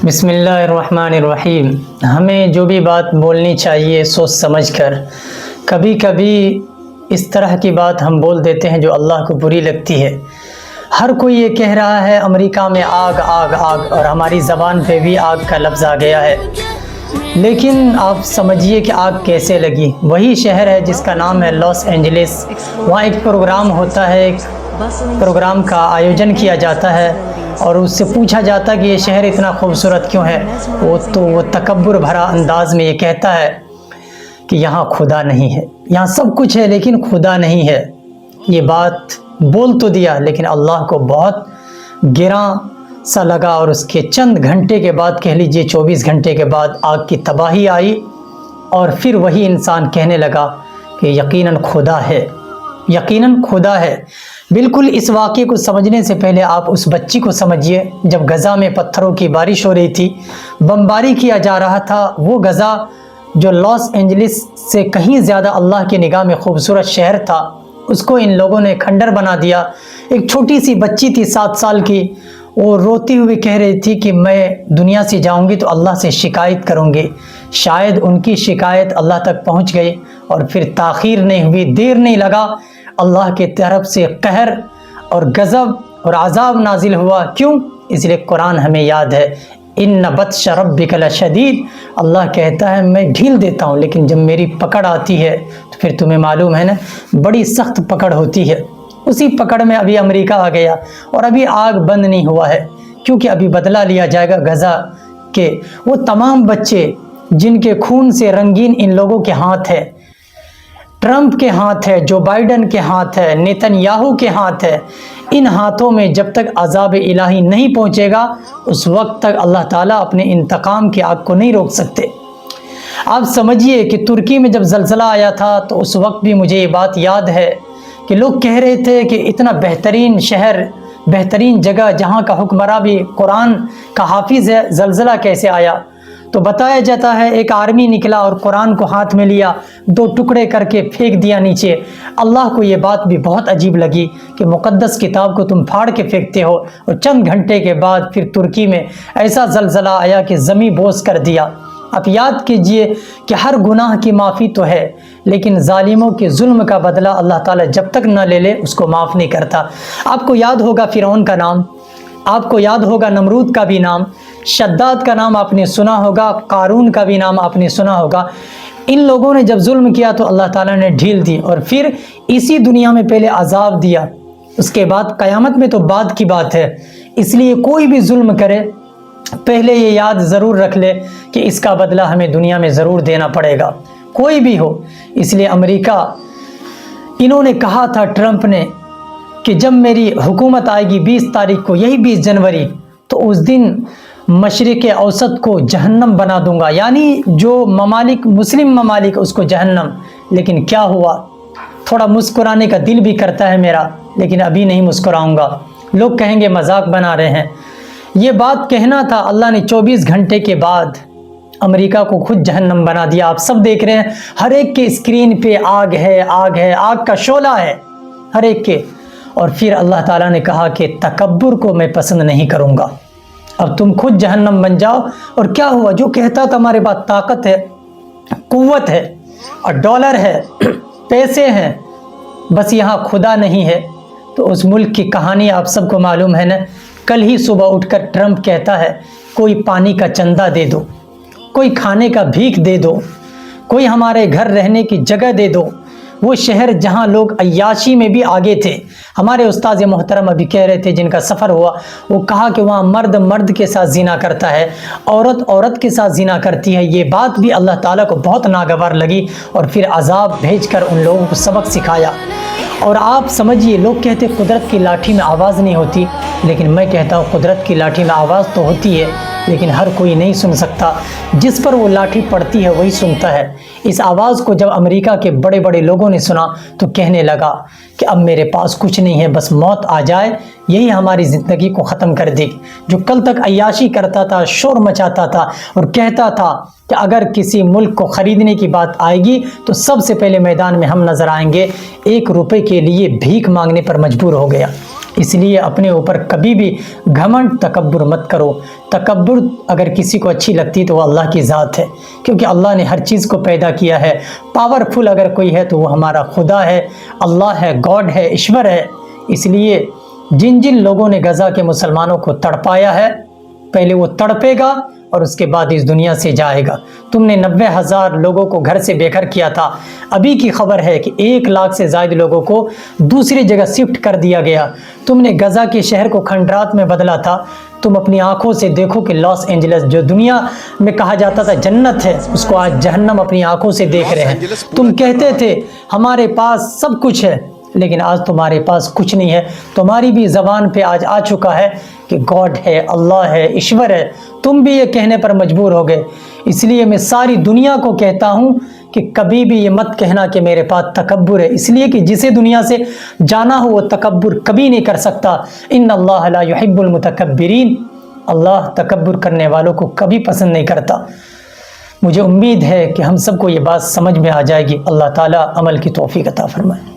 بسم اللہ الرحمن الرحیم۔ ہمیں جو بھی بات بولنی چاہیے سوچ سمجھ کر۔ کبھی کبھی اس طرح کی بات ہم بول دیتے ہیں جو اللہ کو بری لگتی ہے۔ ہر کوئی یہ کہہ رہا ہے امریکہ میں آگ آگ آگ، اور ہماری زبان پہ بھی آگ کا لفظ آ گیا ہے، لیکن آپ سمجھیے کہ آگ کیسے لگی۔ وہی شہر ہے جس کا نام ہے لاس اینجلس، وہاں ایک پروگرام ہوتا ہے، ایک پروگرام کا آیوجن کیا جاتا ہے اور اس سے پوچھا جاتا ہے کہ یہ شہر اتنا خوبصورت کیوں ہے، وہ تکبر بھرا انداز میں یہ کہتا ہے کہ یہاں خدا نہیں ہے، یہاں سب کچھ ہے لیکن خدا نہیں ہے۔ یہ بات بول تو دیا لیکن اللہ کو بہت گراں سا لگا، اور اس کے چند گھنٹے کے بعد، کہہ لیجئے 24 گھنٹے کے بعد، آگ کی تباہی آئی، اور پھر وہی انسان کہنے لگا کہ یقیناً خدا ہے، یقیناً خدا ہے۔ بالکل اس واقعے کو سمجھنے سے پہلے آپ اس بچی کو سمجھیے جب غزہ میں پتھروں کی بارش ہو رہی تھی، بمباری کیا جا رہا تھا۔ وہ غزہ جو لاس اینجلس سے کہیں زیادہ اللہ کی نگاہ میں خوبصورت شہر تھا، اس کو ان لوگوں نے کھنڈر بنا دیا۔ ایک چھوٹی سی بچی تھی 7 سال کی، وہ روتی ہوئی کہہ رہی تھی کہ میں دنیا سے جاؤں گی تو اللہ سے شکایت کروں گی۔ شاید ان کی شکایت اللہ تک پہنچ گئی، اور پھر تاخیر نہیں ہوئی، دیر نہیں لگا، اللہ کی طرف سے قہر اور غضب اور عذاب نازل ہوا۔ کیوں؟ اس لیے قرآن ہمیں یاد ہے، ان بطش ربک لشدید، اللہ کہتا ہے میں ڈھیل دیتا ہوں لیکن جب میری پکڑ آتی ہے تو پھر تمہیں معلوم ہے نا، بڑی سخت پکڑ ہوتی ہے۔ اسی پکڑ میں ابھی امریکہ آ گیا، اور ابھی آگ بند نہیں ہوا ہے، کیونکہ ابھی بدلہ لیا جائے گا غزہ کے وہ تمام بچے جن کے خون سے رنگین ان لوگوں کے ہاتھ ہے، ٹرمپ کے ہاتھ ہے، جو بائیڈن کے ہاتھ ہے، نیتن یاہو کے ہاتھ ہے۔ ان ہاتھوں میں جب تک عذاب الہی نہیں پہنچے گا اس وقت تک اللہ تعالیٰ اپنے انتقام کی آگ کو نہیں روک سکتے۔ آپ سمجھیے کہ ترکی میں جب زلزلہ آیا تھا تو اس وقت بھی مجھے یہ بات یاد ہے کہ لوگ کہہ رہے تھے کہ اتنا بہترین شہر، بہترین جگہ جہاں کا حکمراں بھی قرآن کا حافظ ہے، زلزلہ کیسے آیا؟ تو بتایا جاتا ہے ایک آرمی نکلا اور قرآن کو ہاتھ میں لیا، 2 ٹکڑے کر کے پھینک دیا نیچے۔ اللہ کو یہ بات بھی بہت عجیب لگی کہ مقدس کتاب کو تم پھاڑ کے پھینکتے ہو، اور چند گھنٹے کے بعد پھر ترکی میں ایسا زلزلہ آیا کہ زمیں بوس کر دیا۔ آپ یاد کیجئے کہ ہر گناہ کی معافی تو ہے، لیکن ظالموں کے ظلم کا بدلہ اللہ تعالیٰ جب تک نہ لے لے اس کو معاف نہیں کرتا۔ آپ کو یاد ہوگا فرعون کا نام، آپ کو یاد ہوگا نمرود کا بھی نام، شداد کا نام آپ نے سنا ہوگا، قارون کا بھی نام آپ نے سنا ہوگا۔ ان لوگوں نے جب ظلم کیا تو اللہ تعالیٰ نے ڈھیل دی، اور پھر اسی دنیا میں پہلے عذاب دیا، اس کے بعد قیامت میں تو بعد کی بات ہے۔ اس لیے کوئی بھی ظلم کرے پہلے یہ یاد ضرور رکھ لے کہ اس کا بدلہ ہمیں دنیا میں ضرور دینا پڑے گا، کوئی بھی ہو۔ اس لیے امریکہ، انہوں نے کہا تھا ٹرمپ نے کہ جب میری حکومت آئے گی 20 تاریخ کو، یہی 20 جنوری، تو اس دن مشرق اوسط کو جہنم بنا دوں گا، یعنی جو ممالک مسلم ممالک اس کو جہنم۔ لیکن کیا ہوا؟ تھوڑا مسکرانے کا دل بھی کرتا ہے میرا، لیکن ابھی نہیں مسکراؤں گا، لوگ کہیں گے مذاق بنا رہے ہیں۔ یہ بات کہنا تھا، اللہ نے 24 گھنٹے کے بعد امریکہ کو خود جہنم بنا دیا۔ آپ سب دیکھ رہے ہیں، ہر ایک کے اسکرین پہ آگ ہے، آگ ہے، آگ کا شعلہ ہے ہر ایک کے۔ اور پھر اللہ تعالیٰ نے کہا کہ تکبر کو میں پسند نہیں کروں گا، اب تم خود جہنم بن جاؤ۔ اور کیا ہوا؟ جو کہتا تھا ہمارے پاس طاقت ہے، قوت ہے، اور ڈالر ہے، پیسے ہیں، بس یہاں خدا نہیں ہے، تو اس ملک کی کہانی آپ سب کو معلوم ہے نا۔ کل ہی صبح اٹھ کر ٹرمپ کہتا ہے کوئی پانی کا چندہ دے دو، کوئی کھانے کا بھیک دے دو، کوئی ہمارے گھر رہنے کی جگہ دے دو۔ وہ شہر جہاں لوگ عیاشی میں بھی آگے تھے، ہمارے استاد محترم ابھی کہہ رہے تھے جن کا سفر ہوا، وہ کہا کہ وہاں مرد مرد کے ساتھ زنا کرتا ہے، عورت عورت کے ساتھ زنا کرتی ہے۔ یہ بات بھی اللہ تعالیٰ کو بہت ناگوار لگی، اور پھر عذاب بھیج کر ان لوگوں کو سبق سکھایا۔ اور آپ سمجھیے، لوگ کہتے قدرت کی لاٹھی میں آواز نہیں ہوتی، لیکن میں کہتا ہوں قدرت کی لاٹھی میں آواز تو ہوتی ہے، لیکن ہر کوئی نہیں سن سکتا، جس پر وہ لاٹھی پڑتی ہے وہی سنتا ہے۔ اس آواز کو جب امریکہ کے بڑے بڑے لوگوں نے سنا تو کہنے لگا کہ اب میرے پاس کچھ نہیں ہے، بس موت آ جائے، یہی ہماری زندگی کو ختم کر دے گی۔ جو کل تک عیاشی کرتا تھا، شور مچاتا تھا، اور کہتا تھا کہ اگر کسی ملک کو خریدنے کی بات آئے گی تو سب سے پہلے میدان میں ہم نظر آئیں گے، 1 روپے کے لیے بھیک مانگنے پر مجبور ہو گیا۔ اس لیے اپنے اوپر کبھی بھی گھمنڈ تکبر مت کرو۔ تکبر اگر کسی کو اچھی لگتی تو وہ اللہ کی ذات ہے، کیونکہ اللہ نے ہر چیز کو پیدا کیا ہے۔ پاورفل اگر کوئی ہے تو وہ ہمارا خدا ہے، اللہ ہے، گاڈ ہے، ایشور ہے۔ اس لیے جن جن لوگوں نے غزہ کے مسلمانوں کو تڑپایا ہے، پہلے وہ تڑپے گا اور اس کے بعد اس دنیا سے جائے گا۔ تم نے 90,000 لوگوں کو گھر سے بے گھر کیا تھا، ابھی کی خبر ہے کہ 1 لاکھ سے زائد لوگوں کو دوسری جگہ شفٹ کر دیا گیا۔ تم نے غزہ کے شہر کو کھنڈرات میں بدلا تھا۔ تم اپنی آنکھوں سے دیکھو کہ لاس اینجلس جو دنیا میں کہا جاتا تھا جنت ہے، اس کو آج جہنم اپنی آنکھوں سے دیکھ رہے ہیں۔ تم کہتے تھے ہمارے پاس سب کچھ ہے، لیکن آج تمہارے پاس کچھ نہیں ہے۔ تمہاری بھی زبان پہ آج آ چکا ہے کہ گاڈ ہے، اللہ ہے، ایشور ہے۔ تم بھی یہ کہنے پر مجبور ہو گئے۔ اس لیے میں ساری دنیا کو کہتا ہوں کہ کبھی بھی یہ مت کہنا کہ میرے پاس تکبر ہے، اس لیے کہ جسے دنیا سے جانا ہو وہ تکبر کبھی نہیں کر سکتا۔ ان اللہ لا يحب المتکبرین، اللہ تکبر کرنے والوں کو کبھی پسند نہیں کرتا۔ مجھے امید ہے کہ ہم سب کو یہ بات سمجھ میں آ جائے گی۔ اللہ تعالیٰ عمل کی توفیق عطا فرمائے۔